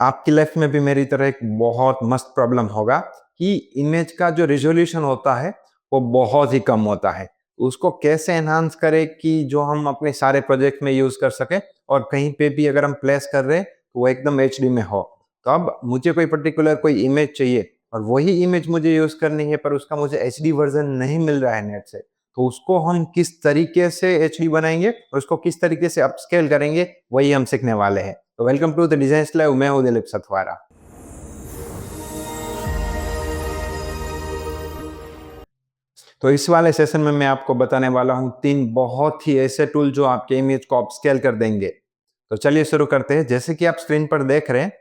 आपकी लाइफ में भी मेरी तरह एक बहुत मस्त प्रॉब्लम होगा कि इमेज का जो रिजोल्यूशन होता है वो बहुत ही कम होता है। उसको कैसे एनहांस करें कि जो हम अपने सारे प्रोजेक्ट में यूज कर सके और कहीं पे भी अगर हम प्लेस कर रहे हैं तो वो एकदम एचडी में हो। तो अब मुझे कोई पर्टिकुलर कोई इमेज चाहिए और वही इमेज मुझे यूज करनी है, पर उसका मुझे एचडी वर्जन नहीं मिल रहा है नेट से। तो उसको हम किस तरीके से एचडी बनाएंगे और उसको किस तरीके से अपस्केल करेंगे, वही हम सीखने वाले हैं। तो welcome to the design live, मैं हूं दिलीप सथवारा। तो इस वाले सेशन में मैं आपको बताने वाला हूं 3 बहुत ही ऐसे टूल जो आपके इमेज को अपस्केल कर देंगे। तो चलिए शुरू करते हैं। जैसे कि आप स्क्रीन पर देख रहे हैं,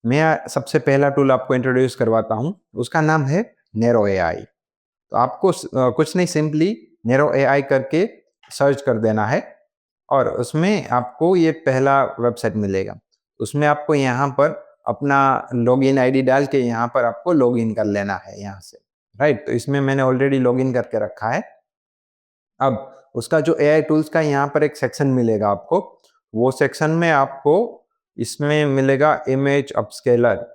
मैं सबसे पहला टूल आपको इंट्रोड्यूस करवाता हूं। उसका नाम है नेरो एआई। तो आपको कुछ नहीं, सिंपली नेरो एआई करके सर्च कर देना है और उसमें आपको ये पहला वेबसाइट मिलेगा। उसमें आपको यहाँ पर अपना लॉगिन आईडी डाल के यहाँ पर आपको लॉगिन कर लेना है यहाँ से, राइट। तो इसमें मैंने ऑलरेडी लॉगिन करके रखा है। अब उसका जो एआई टूल्स का यहाँ पर एक सेक्शन मिलेगा आपको, वो सेक्शन में आपको इसमें मिलेगा इमेज अपस्केलर,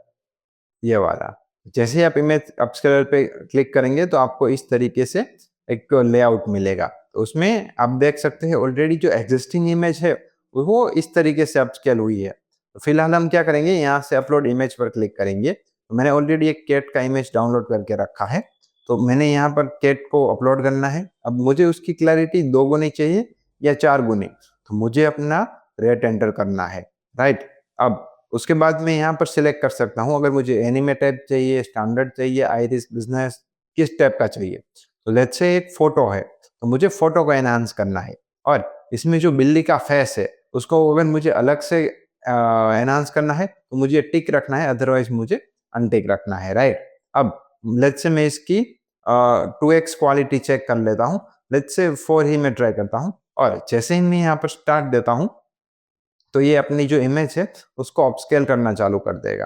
ये वाला। जैसे ही आप इमेज अपस्केलर पे क्लिक करेंगे तो आपको इस तरीके से एक लेआउट मिलेगा। तो उसमें आप देख सकते हैं ऑलरेडी जो एग्जिस्टिंग इमेज है वो इस तरीके से अपस्केल हुई है। तो फिलहाल हम क्या करेंगे, यहाँ से अपलोड इमेज पर क्लिक करेंगे। तो मैंने ऑलरेडी एक कैट का इमेज डाउनलोड करके रखा है, तो मैंने यहाँ पर कैट को अपलोड करना है। अब मुझे उसकी क्लैरिटी 2 गुनी चाहिए या 4 गुनी, तो मुझे अपना रेट एंटर करना है, राइट। अब उसके बाद मैं यहाँ पर सिलेक्ट कर सकता हूँ अगर मुझे एनिमे टाइप चाहिए, स्टैंडर्ड चाहिए, आइरिस, बिजनेस, किस टाइप का चाहिए। तो लेट्स से एक फोटो है, तो मुझे फोटो को एनहांस करना है और इसमें जो बिल्ली का फेस है उसको अगर मुझे अलग से एनहांस करना है तो मुझे टिक रखना है, अदरवाइज मुझे अनटिक रखना है, राइट। अब लेट्स से मैं इसकी 2x क्वालिटी चेक कर लेता हूँ। लेट्स से 4 ही मैं ट्राई करता हूँ और जैसे ही मैं यहाँ पर स्टार्ट देता हूँ तो ये अपनी जो इमेज है उसको अपस्केल करना चालू कर देगा।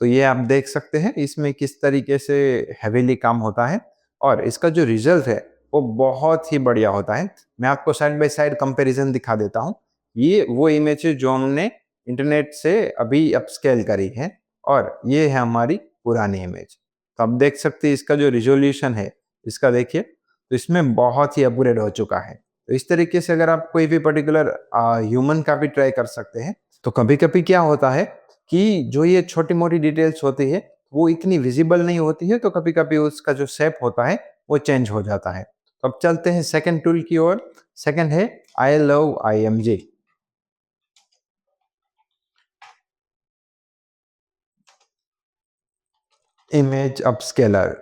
तो ये आप देख सकते हैं इसमें किस तरीके से हैवीली काम होता है और इसका जो रिजल्ट है वो बहुत ही बढ़िया होता है। मैं आपको साइड बाय साइड कंपैरिजन दिखा देता हूँ। ये वो इमेज है जो हमने इंटरनेट से अभी अपस्केल करी है और ये है हमारी पुरानी इमेज। तो आप देख सकते हैं इसका जो रिजोल्यूशन है, इसका देखिए, तो इसमें बहुत ही अपग्रेड हो चुका है। तो इस तरीके से अगर आप कोई भी पर्टिकुलर ह्यूमन का भी ट्राई कर सकते हैं। तो कभी कभी क्या होता है कि जो ये छोटी मोटी डिटेल्स होती है वो इतनी विजिबल नहीं होती है, तो कभी कभी उसका जो शेप होता है वो चेंज हो जाता है। तो अब चलते हैं सेकंड टूल की ओर। सेकंड है I love IMG, image upscaler.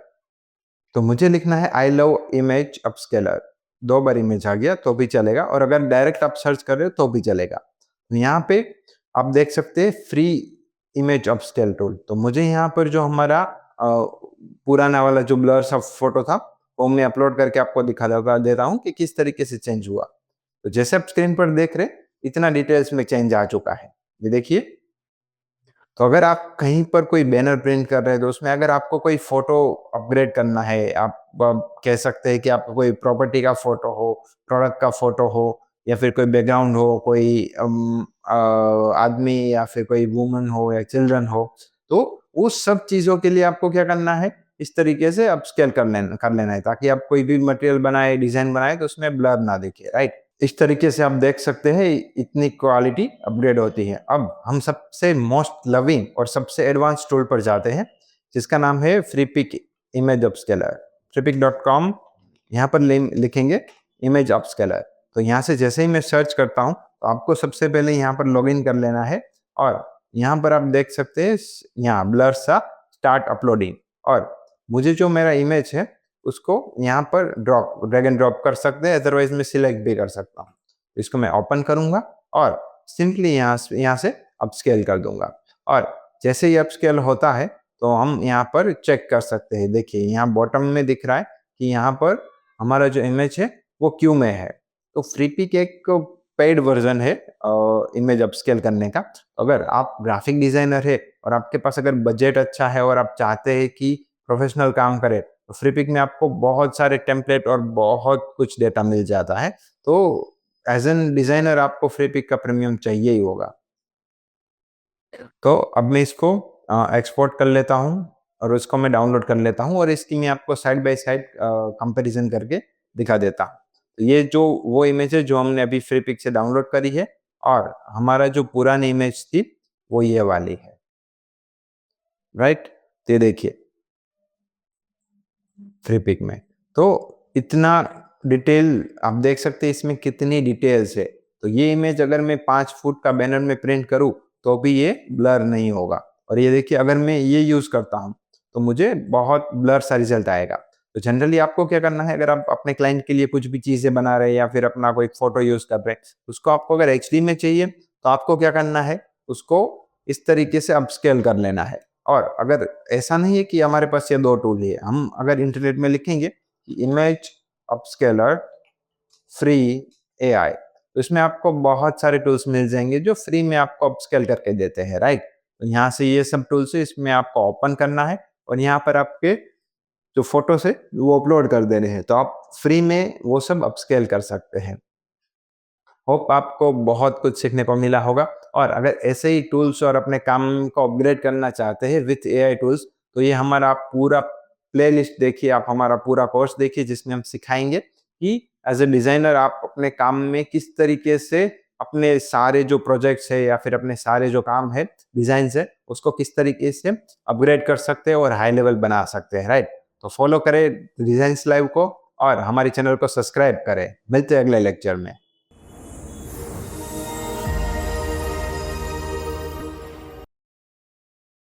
तो मुझे लिखना है आई लव इमेज अपस्केलर। 2 बार इमेज आ गया तो भी चलेगा और अगर डायरेक्ट आप सर्च कर रहे हो तो भी चलेगा। तो यहाँ पे आप देख सकते हैं फ्री इमेज अपस्केल टूल। तो मुझे यहाँ पर जो हमारा पुराना वाला जो ब्लर सा फोटो था वो मैं अपलोड करके आपको दिखा देता हूँ कि किस तरीके से चेंज हुआ। तो जैसे आप स्क्रीन पर देख रहे हैं इतना डिटेल्स में चेंज आ चुका है, ये देखिए। तो अगर आप कहीं पर कोई बैनर प्रिंट कर रहे हैं तो उसमें अगर आपको कोई फोटो अपग्रेड करना है, आप कह सकते हैं कि आपको कोई प्रॉपर्टी का फोटो हो, प्रोडक्ट का फोटो हो, या फिर कोई बैकग्राउंड हो, कोई आदमी या फिर कोई वुमन हो या चिल्ड्रन हो, तो उस सब चीजों के लिए आपको क्या करना है, इस तरीके से अपस्केल कर लेना है ताकि आप कोई भी मटेरियल बनाए, डिजाइन बनाए तो उसमें ब्लर ना दिखे, राइट। इस तरीके से आप देख सकते हैं इतनी क्वालिटी अपग्रेड होती है। अब हम सबसे मोस्ट लविंग और सबसे एडवांस टूल पर जाते हैं जिसका नाम है फ्रीपिक इमेज अपस्केलर। freepik.com, यहाँ पर लिखेंगे इमेज अपस्केलर। तो यहाँ से जैसे ही मैं सर्च करता हूँ तो आपको सबसे पहले यहाँ पर लॉगिन कर लेना है और यहाँ पर आप देख सकते हैं यहाँ ब्लर सा स्टार्ट अपलोडिंग, और मुझे जो मेरा इमेज है उसको यहाँ पर ड्रैग एंड ड्रॉप कर सकते हैं, अदरवाइज मैं सिलेक्ट भी कर सकता हूँ। इसको मैं ओपन करूंगा और सिंपली यहाँ से अपस्केल कर दूंगा और जैसे ही अपस्केल होता है तो हम यहाँ पर चेक कर सकते हैं। देखिए यहाँ बॉटम में दिख रहा है कि यहाँ पर हमारा जो इमेज है वो क्यू में है। तो फ्रीपिक एक पेड वर्जन है इमेज अपस्केल करने का। अगर आप ग्राफिक डिजाइनर है और आपके पास अगर बजट अच्छा है और आप चाहते हैं कि प्रोफेशनल काम करे, तो फ्रीपिक में आपको बहुत सारे टेम्पलेट और बहुत कुछ डेटा मिल जाता है। तो एज एन डिजाइनर आपको फ्रीपिक का प्रीमियम चाहिए ही होगा। तो अब मैं इसको एक्सपोर्ट कर लेता हूँ और उसको मैं डाउनलोड कर लेता हूँ और इसकी मैं आपको साइड बाय साइड कंपैरिजन करके दिखा देता हूँ। तो ये जो वो इमेज है जो हमने अभी फ्री पिक से डाउनलोड करी है और हमारा जो पुरानी इमेज थी वो ये वाली है, राइट? तो ये देखिए फ्री पिक में। तो इतना डिटेल आप देख सकते हैं इसमें कितनी डिटेल्स है। तो ये इमेज अगर मैं 5 फुट का बैनर में प्रिंट करूँ तो भी ये ब्लर नहीं होगा और ये देखिए अगर मैं ये यूज़ करता हूँ तो मुझे बहुत ब्लर सा रिज़ल्ट आएगा। तो जनरली आपको क्या करना है अगर आप अपने क्लाइंट के लिए कुछ भी चीज़ें बना रहे हैं या फिर अपना कोई फ़ोटो यूज़ कर रहे हैं, उसको आपको अगर एचडी में चाहिए तो आपको क्या करना है, उसको इस तरीके से अपस्केल कर लेना है। और अगर ऐसा नहीं है कि हमारे पास ये 2 टूल ही है, हम अगर इंटरनेट में लिखेंगे कि इमेज अपस्केलर फ्री एआई, तो इसमें आपको बहुत सारे टूल्स मिल जाएँगे जो फ्री में आपको अपस्केल करके देते हैं, राइट? तो यहाँ से ये सब टूल्स है, इसमें आपको ओपन करना है और यहाँ पर आपके जो फ़ोटोज़ है, वो अपलोड कर देने हैं, तो आप फ्री में वो सब अपस्केल कर सकते हैं। होप आपको बहुत कुछ सीखने को मिला होगा और अगर ऐसे ही टूल्स और अपने काम को अपग्रेड करना चाहते हैं विथ एआई टूल्स, तो ये हमारा पूरा प्लेलिस्ट देखिए, आप हमारा पूरा कोर्स देखिए जिसमें हम सिखाएंगे कि एज ए डिज़ाइनर आप अपने काम में किस तरीके से अपने सारे जो प्रोजेक्ट्स है या फिर अपने सारे जो काम है, डिज़ाइंस है, उसको किस तरीके से अपग्रेड कर सकते हैं और हाई लेवल बना सकते हैं, राइट? तो फॉलो करें डिज़ाइंस लाइव को और हमारे चैनल को सब्सक्राइब करें। मिलते हैं अगले लेक्चर में।